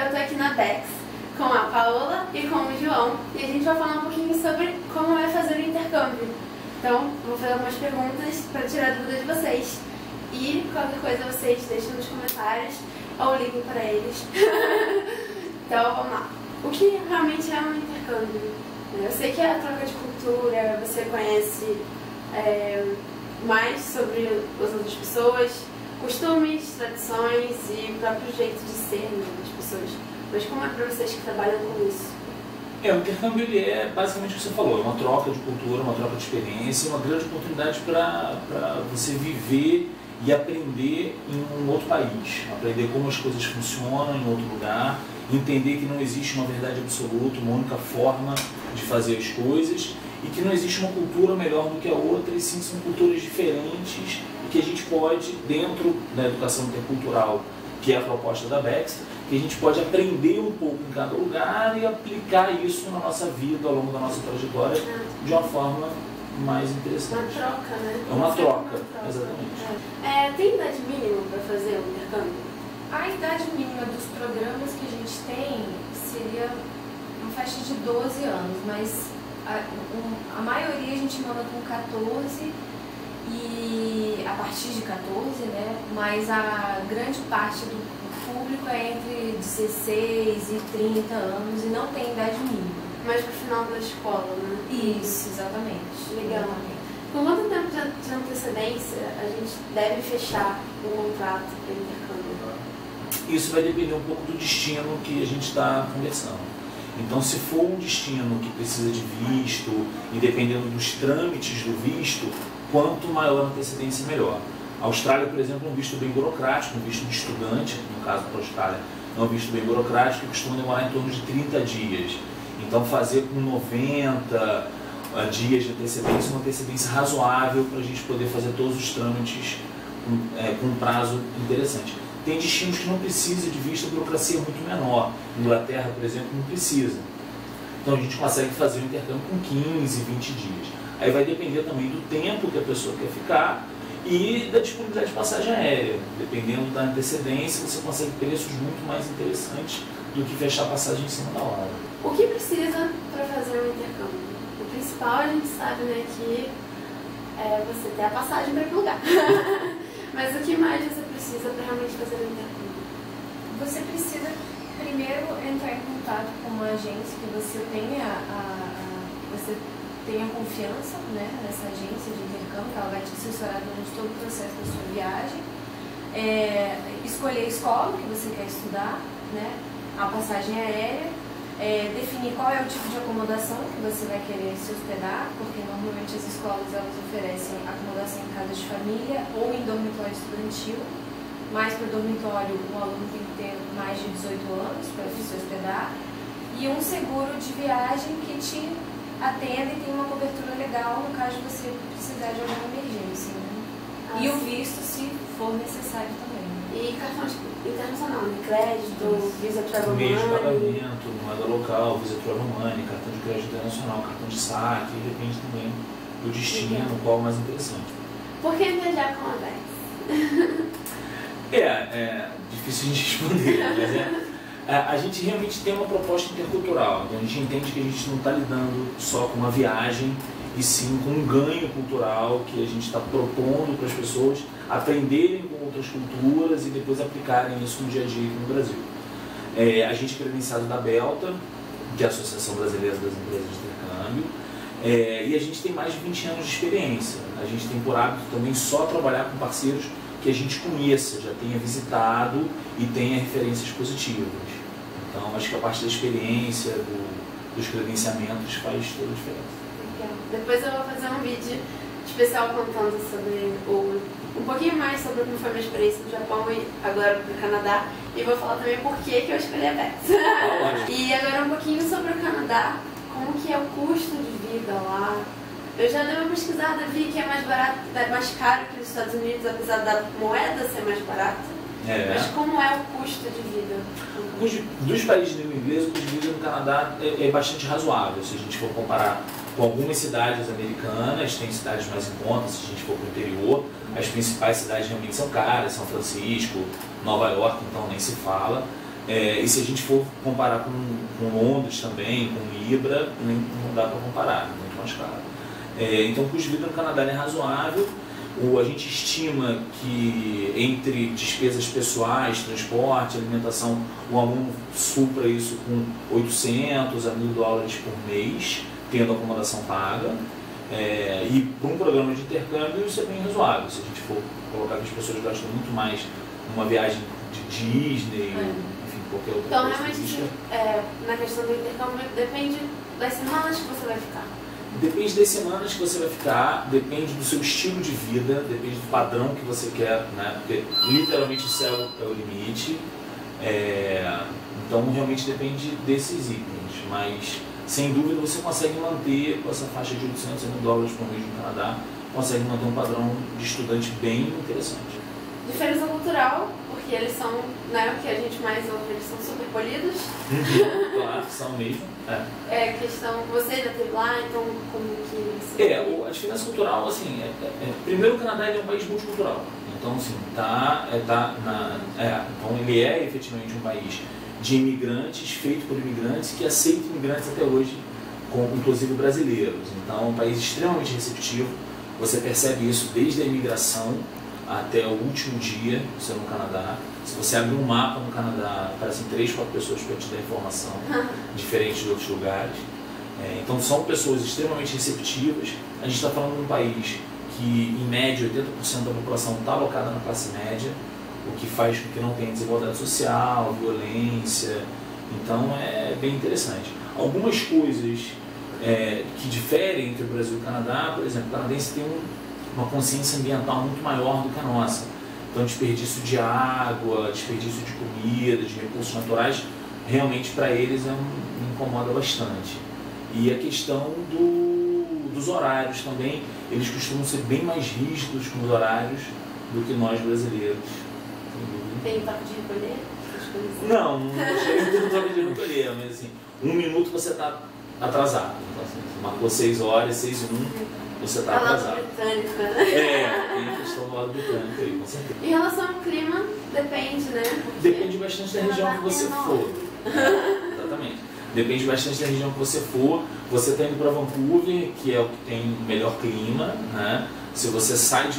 eu tô aqui na Bex com a Paola e com o João e a gente vai falar um pouquinho sobre como é fazer o intercâmbio. Então, eu vou fazer algumas perguntas para tirar a dúvida de vocês e qualquer coisa vocês deixem nos comentários ou liguem para eles. Então, vamos lá. O que realmente é um intercâmbio? Eu sei que é a troca de cultura, você conhece mais sobre as outras pessoas, costumes, tradições e o próprio jeito de ser das pessoas. Mas como é para vocês que trabalham com isso? O intercâmbio ele é basicamente o que você falou, é uma troca de cultura, uma troca de experiência, uma grande oportunidade para você viver e aprender em um outro país, aprender como as coisas funcionam em outro lugar, entender que não existe uma verdade absoluta, uma única forma de fazer as coisas e que não existe uma cultura melhor do que a outra, e sim são culturas diferentes e que a gente pode, dentro da educação intercultural, que é a proposta da Bex, que a gente pode aprender um pouco em cada lugar e aplicar isso na nossa vida, ao longo da nossa trajetória, de uma forma mais interessante. Uma troca, né? É uma troca, exatamente. Tem idade mínima para fazer o intercâmbio? A idade mínima dos programas que a gente tem seria uma faixa de 12 anos, mas a maioria a gente manda com 14 e a partir de 14, né? Mas a grande parte do público é entre 16 e 30 anos e não tem idade mínima. Mais pro final da escola, né? Isso, exatamente. Legal. Exatamente. Com quanto tempo de antecedência a gente deve fechar o contrato para intercâmbio? Isso vai depender um pouco do destino que a gente está conversando. Então, se for um destino que precisa de visto e dependendo dos trâmites do visto, quanto maior a antecedência, melhor. A Austrália, por exemplo, é um visto bem burocrático, um visto de estudante, no caso para a Austrália, é um visto bem burocrático que costuma demorar em torno de 30 dias. Então, fazer com 90 dias de antecedência, uma antecedência razoável para a gente poder fazer todos os trâmites com um prazo interessante. Tem destinos que não precisam de visto, a burocracia é muito menor. Inglaterra, por exemplo, não precisa. Então, a gente consegue fazer o intercâmbio com 15, 20 dias. Aí vai depender também do tempo que a pessoa quer ficar e da disponibilidade de passagem aérea. Dependendo da antecedência, você consegue preços muito mais interessantes do que fechar a passagem em cima da hora. O que precisa para fazer um intercâmbio? O principal a gente sabe, né, que é você ter a passagem para aquele lugar. Mas o que mais você precisa para realmente fazer um intercâmbio? Você precisa primeiro entrar em contato com uma agência que você tenha confiança, né, nessa agência de intercâmbio, que ela vai te assessorar durante todo o processo da sua viagem. Escolher a escola que você quer estudar, né, a passagem aérea, definir qual é o tipo de acomodação que você vai querer se hospedar, porque normalmente as escolas elas oferecem acomodação em casa de família ou em dormitório estudantil, mas para o dormitório o aluno tem que ter mais de 18 anos para se hospedar, e um seguro de viagem que te atenda e tem uma cobertura legal no caso de você precisar de alguma emergência, né? E o visto, se for necessário também. E cartão internacional, né? Crédito, Visa Travel Money. Meio de pagamento, moeda local, Visa Travel Money, cartão de crédito internacional, cartão de saque, depende também do destino, qual é o mais interessante. Por que viajar com a Bex? É difícil a gente responder, mas a gente realmente tem uma proposta intercultural, então a gente entende que a gente não está lidando só com uma viagem, e sim com um ganho cultural que a gente está propondo para as pessoas aprenderem com outras culturas e depois aplicarem isso no dia a dia aqui no Brasil. A gente é credenciado da Belta, que é a Associação Brasileira das Empresas de Intercâmbio, e a gente tem mais de 20 anos de experiência. A gente tem por hábito também só trabalhar com parceiros que a gente conheça, já tenha visitado e tenha referências positivas. Então, acho que a parte da experiência, dos credenciamentos faz toda a diferença. Legal. Depois eu vou fazer um vídeo especial contando sobre um pouquinho mais sobre como foi a minha experiência no Japão e agora no Canadá. E vou falar também por que eu escolhi a Bex. E agora um pouquinho sobre o Canadá, como que é o custo de vida lá. Eu já dei uma pesquisada, vi que é mais barato, mais caro que os Estados Unidos, apesar da moeda ser mais barata. Mas como é o custo de vida? Dos países de língua inglesa, o custo de vida no Canadá é bastante razoável. Se a gente for comparar com algumas cidades americanas, tem cidades mais em conta, se a gente for para o interior. As principais cidades realmente são caras, São Francisco, Nova York, então nem se fala. E se a gente for comparar com Londres também, com Libra, não dá para comparar, é muito mais caro. Então o custo de vida no Canadá é razoável. A gente estima que entre despesas pessoais, transporte, alimentação, o aluno supra isso com 800 a 1.000 dólares por mês, tendo acomodação paga. E para um programa de intercâmbio isso é bem razoável. Se a gente for colocar que as pessoas gastam muito mais numa viagem de Disney, enfim, qualquer outra então, coisa. Então, realmente, na questão do intercâmbio, depende das semanas que você vai ficar. Depende das semanas que você vai ficar, depende do seu estilo de vida, depende do padrão que você quer, né? Porque literalmente o céu é o limite. Então realmente depende desses itens, mas sem dúvida você consegue manter com essa faixa de 800 a 1.000 dólares por mês no Canadá, consegue manter um padrão de estudante bem interessante. Diferença cultural, porque eles são, né, o que a gente mais ouve, eles são super polidos. Claro, são mesmo. Questão, você já esteve lá, então como que... A diferença cultural, assim, primeiro o Canadá é um país multicultural. Então, assim, então ele é efetivamente um país de imigrantes, feito por imigrantes, que aceita imigrantes até hoje, inclusive brasileiros. Então, é um país extremamente receptivo. Você percebe isso desde a imigração até o último dia você no Canadá. Se você abrir um mapa no Canadá, aparecem 3, 4 pessoas para te dar informação, diferente de outros lugares. Então, são pessoas extremamente receptivas. A gente está falando de um país que, em média, 80% da população está alocada na classe média, o que faz com que não tenha desigualdade social, violência. Então é bem interessante. Algumas coisas que diferem entre o Brasil e o Canadá, por exemplo, o canadense tem uma consciência ambiental muito maior do que a nossa. Então desperdício de água, desperdício de comida, de recursos naturais, realmente para eles me incomoda bastante. E a questão dos horários também, eles costumam ser bem mais rígidos com os horários do que nós brasileiros. Tem toque de recolher? Não chega a ter um toque de recolher, mas assim, 1 minuto você está atrasado. Então, assim, você marcou 6 horas, 6 e 1, você está atrasado. Britânica, né? Tem a questão do lado britânico aí, com certeza. Em relação ao clima, depende, né? Depende bastante da região que você for. Exatamente. Depende bastante da região que você for. Você está indo para Vancouver, que é o que tem o melhor clima, né? Se você sai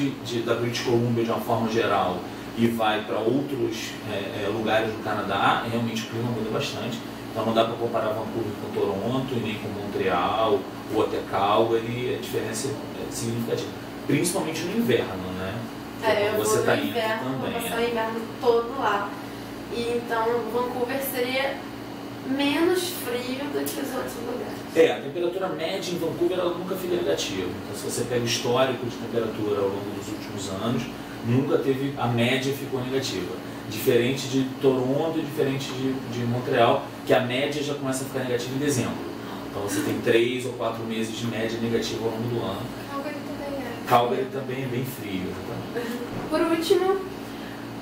da British Columbia de uma forma geral e vai para outros lugares do Canadá, realmente o clima muda bastante. Então não dá para comparar Vancouver com Toronto, nem com Montreal ou até Calgary, a diferença é significativa. Principalmente no inverno, né? Eu você vou tá no indo inverno, também. vou passar o inverno todo lá. E então Vancouver seria menos frio do que os outros lugares. A temperatura média em Vancouver ela nunca fica negativa. Então se você pega o histórico de temperatura ao longo dos últimos anos, nunca teve, a média ficou negativa. Diferente de Toronto e diferente de Montreal, que a média já começa a ficar negativa em dezembro. Então você tem 3 ou 4 meses de média negativa ao longo do ano. Calgary também é bem frio. Por último,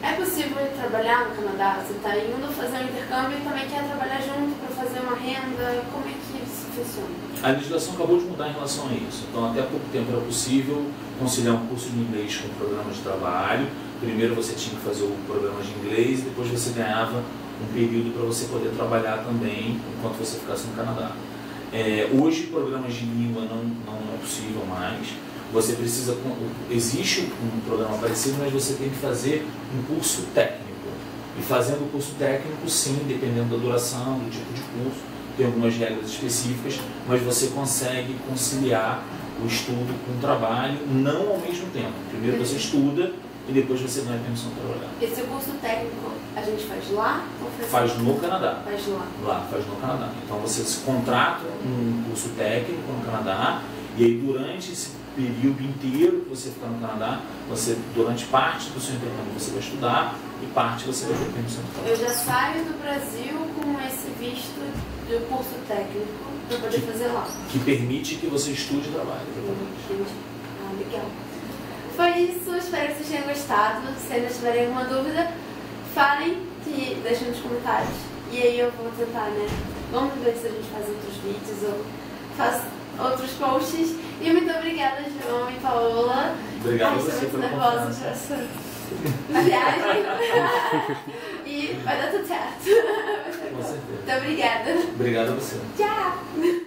é possível trabalhar no Canadá? Você está indo fazer um intercâmbio e também quer trabalhar junto para fazer uma renda? Como é que isso funciona? A legislação acabou de mudar em relação a isso. Então, até há pouco tempo era possível conciliar um curso de inglês com um programa de trabalho. Primeiro você tinha que fazer o programa de inglês, depois você ganhava um período para você poder trabalhar também enquanto você ficasse no Canadá. Hoje, programas de língua não é possível mais. Você precisa, existe um programa parecido, mas você tem que fazer um curso técnico. E fazendo o curso técnico, sim, dependendo da duração, do tipo de curso, tem algumas regras específicas, mas você consegue conciliar o estudo com o trabalho, não ao mesmo tempo. Primeiro você estuda e depois você ganha a permissão de trabalhar. Esse curso técnico a gente faz lá? Ou faz no Canadá. Faz lá? Lá, faz no Canadá. Então você se contrata um curso técnico no Canadá e aí durante esse período inteiro que você ficar no Canadá, durante parte do seu intercâmbio você vai estudar e parte você vai ter permissão de trabalhar. Eu já saio do Brasil com esse visto do curso técnico para poder fazer lá. Que permite que você estude e trabalhe. Legal. Foi isso, espero que vocês tenham gostado. Se ainda tiverem alguma dúvida, falem, deixem nos comentários. E aí eu vou tentar, né? Vamos ver se a gente faz outros vídeos ou faz outros posts. E muito obrigada, João e Paola. Obrigado a você você pela confiança. essa viagem. E Vai dar tudo certo. Com certeza. Muito obrigada. Obrigado a você. Tchau.